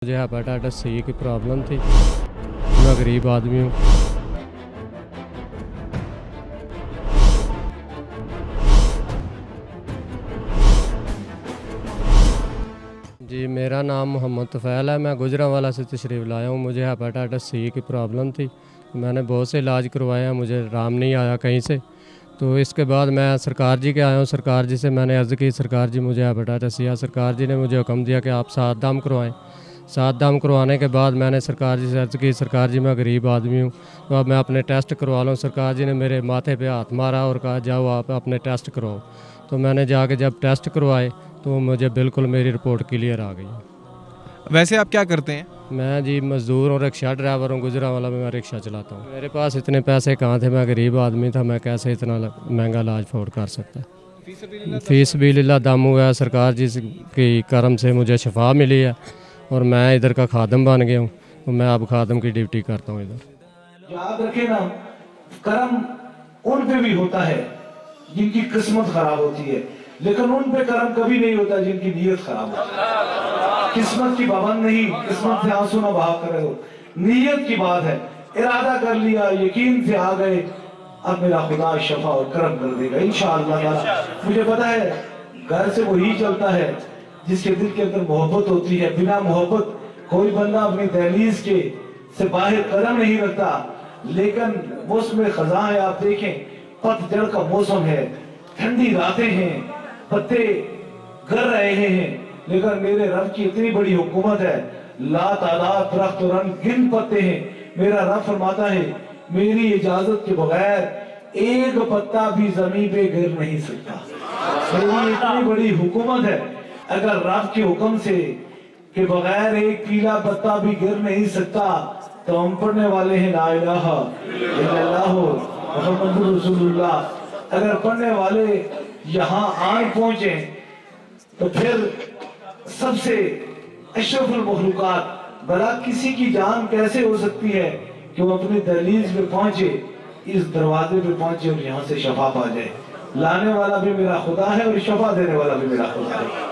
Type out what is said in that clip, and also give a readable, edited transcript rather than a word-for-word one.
مجھے hepatitis C کی problem تھی. میں غریب آدمی ہوں. جی میرا نام محمد طفیل ہے. میں گجرانوالہ سے تشریف لایا ہوں. مجھے ہیپاٹائٹس سی کی پرابلم تھی. میں نے بہت سے علاج کروائے ہیں, مجھے آرام نہیں آیا کہیں سے. تو اس کے بعد میں سرکار جی کے آیا ہوں. سرکار جی سے میں نے عرض کی, سرکار جی مجھے ہیپاٹائٹس سی ہے. سرکار جی نے مجھے حکم دیا کہ آپ 7 دم کروائیں. 7 دم کروانے کے بعد میں نے سرکار جی سے عرض کی, سرکار جی میں غریب آدمی ہوں, تو اب میں اپنے ٹیسٹ کروا لوں. سرکار جی نے میرے ماتھے پہ ہاتھ مارا اور کہا جاؤ آپ اپنے ٹیسٹ کرواؤ. تو میں نے جا کے جب ٹیسٹ کروائے تو مجھے بالکل میری رپورٹ کلیئر آ گئی. ویسے آپ کیا کرتے ہیں؟ میں جی مزدور اور رکشہ ڈرائیور ہوں. گجرانوالہ میں رکشہ چلاتا ہوں. میرے پاس اتنے پیسے کہاں تھے, میں غریب آدمی تھا, میں کیسے اتنا مہنگا علاج افورڈ کر سکتا. فی سبیل اللہ دم ہوا ہے. سرکار جی کی کرم سے مجھے شفا ملی ہے اور میں ادھر کا خادم بن گیا ہوں. تو میں اب خادم کی ڈیوٹی کرتا ہوں ادھر. یاد رکھے نا, کرم ان پہ بھی ہوتا ہے جن کی قسمت خراب ہوتی ہے, لیکن ان پہ کرم کبھی نہیں ہوتا جن کی نیت خراب ہوتی ہے. قسمت کی پابند نہیں, قسمت سے آنسو نہ بہا کرے ہو, نیت کی بات ہے. ارادہ کر لیا, یقین سے آ گئے, اب میرا خدا شفا اور کرم کر دے گا انشاءاللہ تعالی. مجھے پتا ہے گھر سے وہی چلتا ہے جس کے دل کے اندر محبت ہوتی ہے. بنا محبت کوئی بندہ اپنی دہلیز کے سے باہر قدم نہیں رکھتا. لیکن موسم خزاں ہے, آپ دیکھیں پت جڑ کا موسم ہے, ٹھنڈی راتیں ہیں, پتے گر رہے ہیں, لیکن میرے رب کی اتنی بڑی حکومت ہے, لا تعداد درخت و رنگ گن پتے ہیں. میرا رب فرماتا ہے میری اجازت کے بغیر ایک پتا بھی زمین پہ گر نہیں سکتا. میری اتنی بڑی حکومت ہے, اگر رب کے حکم سے کہ بغیر ایک پیلا پتا بھی گر نہیں سکتا, تو ہم پڑھنے والے ہیں لا الہ الا اللہ محمد رسول اللہ. اگر پڑھنے والے یہاں آن پہنچے تو پھر سب سے اشرف المخلوقات بلا کسی کی جان کیسے ہو سکتی ہے کہ وہ اپنی دہلیز پہ پہنچے, اس دروازے پہ پہنچے اور یہاں سے شفا پا جائے. لانے والا بھی میرا خدا ہے اور شفا دینے والا بھی میرا خدا ہے.